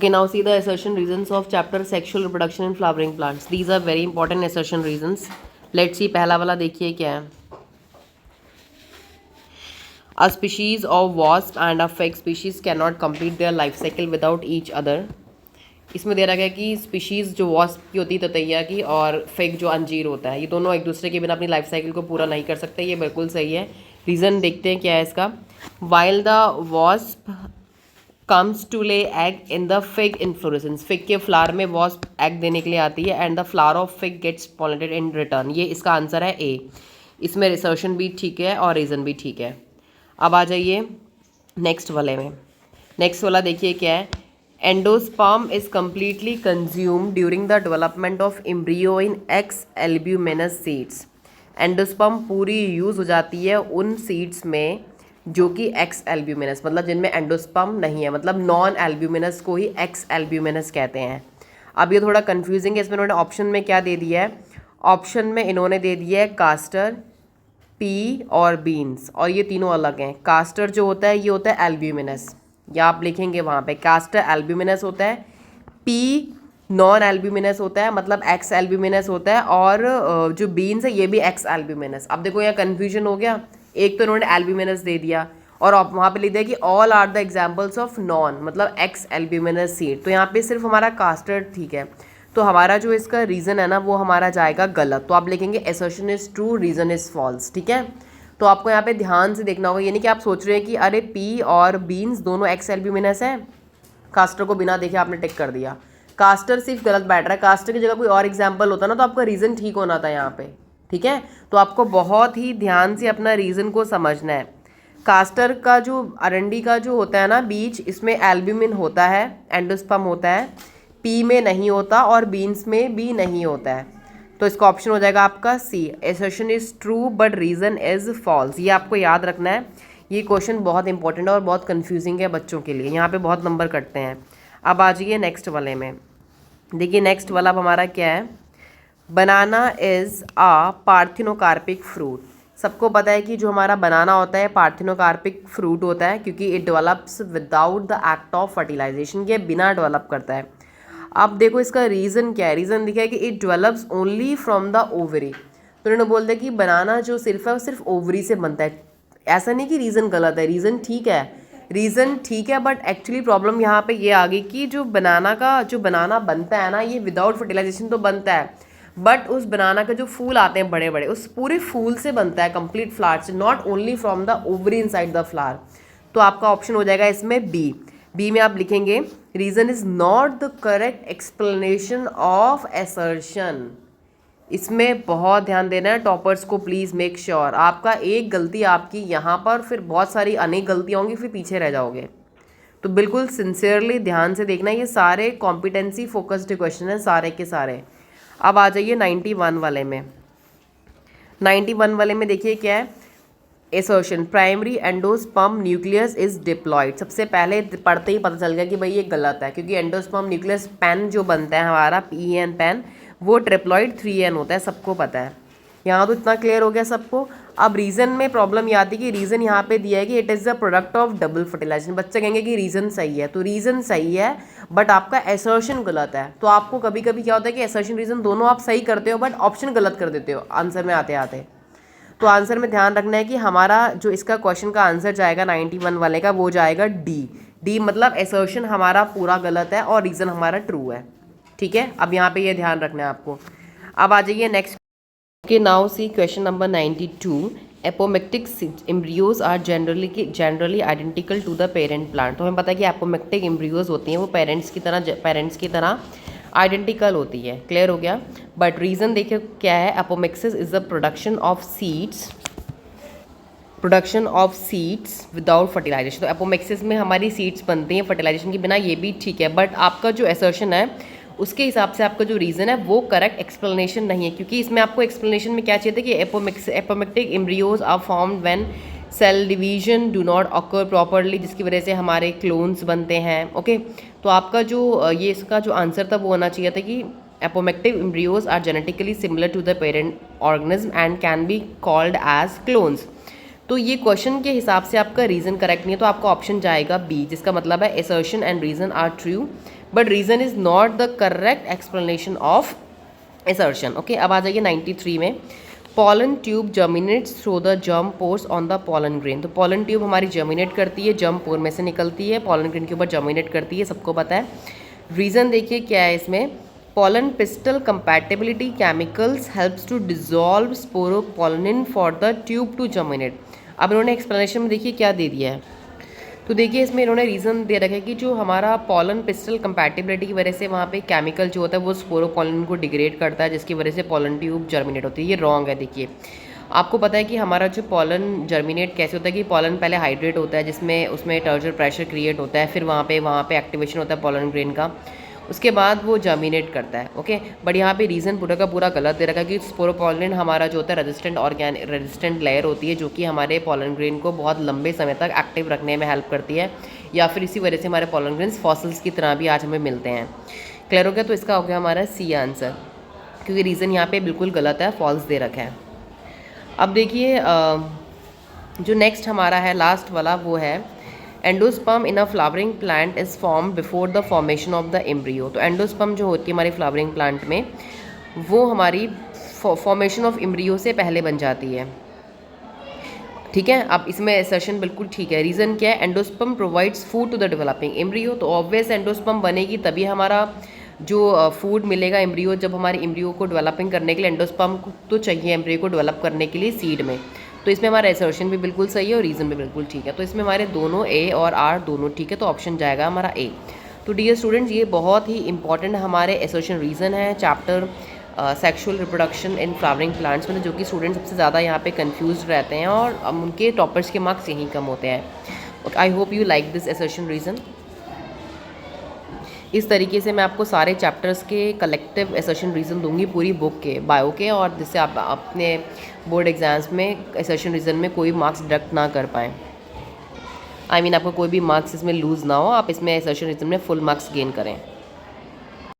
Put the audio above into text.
Okay, now see the assertion reasons of chapter sexual reproduction in flowering plants. These are very important assertion reasons. Let's see, पहला वाला देखिए क्या है. A species of wasp and a fig species cannot complete their life cycle without each other. इसमें दे रखा है कि species जो वॉस्प की होती है ततैया की और फिग जो अंजीर होता है, ये दोनों एक दूसरे के बिना अपनी लाइफ साइकिल को पूरा नहीं कर सकते. ये बिल्कुल सही है. रीज़न देखते हैं क्या है इसका. While the wasp comes to lay egg in the fig inflorescence, fig के फ्लावर में वॉस्प एग देने के लिए आती है. And the flower of fig gets pollinated in return. ये इसका आंसर है ए. इसमें रिसर्शन भी ठीक है और रीज़न भी ठीक है. अब आ जाइए नेक्स्ट वाले में. नेक्स्ट वाला देखिए क्या है. Endosperm is completely consumed during the development of embryo in x albuminous seeds. Endosperm पूरी यूज़ हो जाती है उन सीड्स में जो कि एक्स एल्ब्यूमिनस, मतलब जिनमें एंडोस्पर्म नहीं है, मतलब नॉन एल्ब्यूमिनस को ही एक्स एल्ब्यूमिनस कहते हैं. अब ये थोड़ा कन्फ्यूजिंग है. इसमें इन्होंने ऑप्शन में क्या दे दिया है. ऑप्शन में इन्होंने दे दिया है कास्टर, पी और बीन्स, और ये तीनों अलग हैं. कास्टर जो होता है ये होता है एल्ब्यूमिनस, या आप लिखेंगे वहाँ पे कास्टर एल्ब्यूमिनस होता है. पी नॉन एल्ब्यूमिनस होता है, मतलब एक्स एल्ब्यूमिनस होता है. और जो बीन्स है ये भी एक्स एल्ब्यूमिनस. अब देखो यहाँ कन्फ्यूजन हो गया. एक तो इन्होंने एल्ब्यूमिनस दे दिया और वहाँ पे लिख दिया कि all are the examples of non, मतलब एक्स एल्ब्यूमिनस सीड. तो यहाँ पे सिर्फ हमारा कास्टर ठीक है. तो हमारा जो इसका रीज़न है ना वो हमारा जाएगा गलत. तो आप लिखेंगे assertion is true, reason is false. ठीक है. तो आपको यहाँ पे ध्यान से देखना होगा. ये नहीं कि आप सोच रहे हैं कि अरे पी और बीन्स दोनों एक्स एल्ब्यूमिनस है, कास्टर को बिना देखे आपने टिक कर दिया. कास्टर सिर्फ गलत बैठ रहा है. कास्टर की जगह कोई और एग्जाम्पल होता ना तो आपका रीज़न ठीक होना था यहाँ पे. ठीक है. तो आपको बहुत ही ध्यान से अपना रीज़न को समझना है. कास्टर का जो अरंडी का जो होता है ना बीज, इसमें एल्ब्यूमिन होता है, एंडोस्पर्म होता है. पी में नहीं होता और बीन्स में भी नहीं होता है. तो इसका ऑप्शन हो जाएगा आपका C. Assertion is true but reason is false. ये आपको याद रखना है. ये क्वेश्चन बहुत इंपॉर्टेंट है और बहुत कंफ्यूजिंग है बच्चों के लिए. यहाँ पे बहुत नंबर कटते हैं. अब आ जाइए नेक्स्ट वाले में. देखिए नेक्स्ट वाला अब हमारा क्या है. बनाना इज़ आ पार्थिनोकार्पिक फ्रूट. सबको पता है कि जो हमारा बनाना होता है पार्थिनोकार्पिक फ्रूट होता है क्योंकि it develops without the act of fertilisation. ये बिना डेवलप करता है. अब देखो इसका रीज़न क्या है. रीज़न दिखा है कि it develops only from the ovary. तो उन्होंने बोल दिया कि बनाना जो सिर्फ है वो सिर्फ ओवरी से बनता है. ऐसा नहीं कि रीज़न गलत है, रीज़न ठीक है. रीज़न ठीक है बट एक्चुअली प्रॉब्लम यहाँ पे ये आ गई कि जो बनाना बनता है ना ये विदाउट फर्टिलाइजेशन तो बनता है, बट उस बनाना के जो फूल आते हैं बड़े बड़े उस पूरे फूल से बनता है, कंप्लीट फ्लावर से, not only from the ovary inside the flower. तो आपका ऑप्शन हो जाएगा इसमें बी. बी में आप लिखेंगे reason is not the correct explanation of assertion. इसमें बहुत ध्यान देना है टॉपर्स को, प्लीज़ मेक श्योर. आपका एक गलती आपकी यहाँ पर फिर बहुत सारी अनेक गलतियाँ होंगी, फिर पीछे रह जाओगे. तो बिल्कुल सिंसियरली ध्यान से देखना. ये सारे कॉम्पिटेंसी फोकस्ड क्वेश्चन हैं सारे के सारे. अब आ जाइए 91 वाले में. 91 वाले में देखिए क्या है. Assertion primary endosperm nucleus is diploid. सबसे पहले पढ़ते ही पता चल गया कि भाई ये गलत है क्योंकि एंडोस्पर्म न्यूक्लियस पेन जो बनता है हमारा PEN पेन वो ट्रिप्लॉइड 3N होता है, सबको पता है. यहाँ तो इतना क्लियर हो गया सबको. अब रीज़न में प्रॉब्लम ये आती है कि रीज़न यहाँ पे दिया है कि it is the product of double fertilisation. बच्चे कहेंगे कि रीज़न सही है, तो रीज़न सही है बट आपका एसर्शन गलत है. तो आपको कभी कभी क्या होता है कि एसर्शन रीज़न दोनों आप सही करते हो बट ऑप्शन गलत कर देते हो आंसर में आते आते. तो आंसर में ध्यान रखना है कि हमारा जो इसका क्वेश्चन का आंसर जाएगा 91 वाले का वो जाएगा डी. डी मतलब एसर्शन हमारा पूरा गलत है और रीज़न हमारा ट्रू है. ठीक है. अब यहाँ पे ये ध्यान रखना है आपको. अब आ जाइए next. Okay, now see question number 92. Apomictic embryos are generally identical to the parent plant. तो हमें पता है कि एपोमेक्टिक एम्ब्रियोज होती हैं वो पेरेंट्स की तरह आइडेंटिकल होती है. क्लियर हो गया. बट रीज़न देखिए क्या है. Apomixis is the production of seeds without fertilisation. तो एपोमेक्सिस में हमारी सीड्स बनती हैं फर्टिलाइजेशन के बिना, ये भी ठीक है. बट आपका जो असर्शन है उसके हिसाब से आपका जो रीज़न है वो करेक्ट एक्सप्लेनेशन नहीं है क्योंकि इसमें आपको एक्सप्लेनेशन में क्या चाहिए था कि apomictic embryos are formed when cell division do not occur properly, जिसकी वजह से हमारे क्लोन्स बनते हैं. ओके. तो आपका जो ये इसका जो आंसर था वो होना चाहिए था कि apomictic embryos are genetically similar to the parent organism and can be called as clones. तो ये क्वेश्चन के हिसाब से आपका रीज़न करेक्ट नहीं है, तो आपका ऑप्शन जाएगा बी, जिसका मतलब है assertion and reason are true but reason is not the correct explanation of assertion. Okay, अब आ जाइए 93 में। Pollen tube germinates through the germ pores on the pollen grain. तो पॉलन ट्यूब हमारी जर्मिनेट करती है, जर्म पोर में से निकलती है, पॉलन ग्रेन के ऊपर जर्मिनेट करती है, सबको पता है। रीज़न देखिए क्या है इसमें, pollen pistil compatibility chemicals helps to dissolve sporopollenin for the tube to germinate. अब इन्होंने एक्सप्लेनेशन में देखिए क्या दे दिया है, तो देखिए इसमें इन्होंने रीज़न दे रखा है कि जो हमारा पॉलन पिस्टल कंपैटिबिलिटी की वजह से वहाँ पे केमिकल जो होता है वो स्पोरोपोलिन को डिग्रेड करता है, जिसकी वजह से पॉलन ट्यूब जर्मिनेट होती है। ये रॉन्ग है। देखिए आपको पता है कि हमारा जो पॉलन जर्मिनेट कैसे होता है कि पॉलन पहले हाइड्रेट होता है, जिसमें उसमें टर्जर प्रेशर क्रिएट होता है, फिर वहाँ पे एक्टिवेशन होता है पॉलन ग्रेन का, उसके बाद वो जर्मिनेट करता है। ओके, बट यहाँ पे रीज़न पूरा का पूरा गलत दे रखा है कि स्पोरोपोलिन हमारा जो होता है रेजिस्टेंट लेयर होती है, जो कि हमारे पॉलन ग्रेन को बहुत लंबे समय तक एक्टिव रखने में हेल्प करती है, या फिर इसी वजह से हमारे पॉलन ग्रेन्स फॉसिल्स की तरह भी आज हमें मिलते हैं। क्लियर हो गया? तो इसका हो गया हमारा सी आंसर, क्योंकि रीज़न यहाँ पे बिल्कुल गलत है, फॉल्स दे रखा है। अब देखिए जो नेक्स्ट हमारा है लास्ट वाला, वो है endosperm in a flowering plant is form before the formation of the embryo. तो एंडोस्पर्म जो होती है हमारी फ्लावरिंग प्लांट में, वो हमारी फॉर्मेशन ऑफ एम्ब्रियो से पहले बन जाती है। ठीक है, अब इसमें असर्शन बिल्कुल ठीक है। रीज़न क्या है, endosperm provides food to the developing embryo. तो ऑब्वियस एंडोस्पर्म बनेगी तभी हमारा जो फूड मिलेगा एम्ब्रियो, जब हमारे एम्ब्रियो को डेवलपिंग करने के लिए एंडोस्पर्म तो चाहिए एम्ब्रियो को डेवलप करने के लिए सीड में। तो इसमें हमारा असर्शन भी बिल्कुल सही है और रीज़न भी बिल्कुल ठीक है। तो इसमें हमारे दोनों ए और आर दोनों ठीक है, तो ऑप्शन जाएगा हमारा ए। तो डियर स्टूडेंट्स, ये बहुत ही इंपॉर्टेंट हमारे असर्शन रीज़न है chapter sexual reproduction in flowering plants में, जो कि स्टूडेंट्स सबसे ज़्यादा यहाँ पे कंफ्यूज रहते हैं और उनके टॉपर्स के मार्क्स यहीं कम होते हैं। I hope you like this assertion reason. इस तरीके से मैं आपको सारे चैप्टर्स के कलेक्टिव असर्शन रीज़न दूंगी पूरी बुक के बायो के, और जिससे आप अपने बोर्ड एग्जाम्स में असर्शन रीज़न में कोई मार्क्स डिडक्ट ना कर पाएँ। आई मीन आपको कोई भी मार्क्स इसमें लूज़ ना हो, आप इसमें असर्शन रीज़न में फुल मार्क्स गेन करें।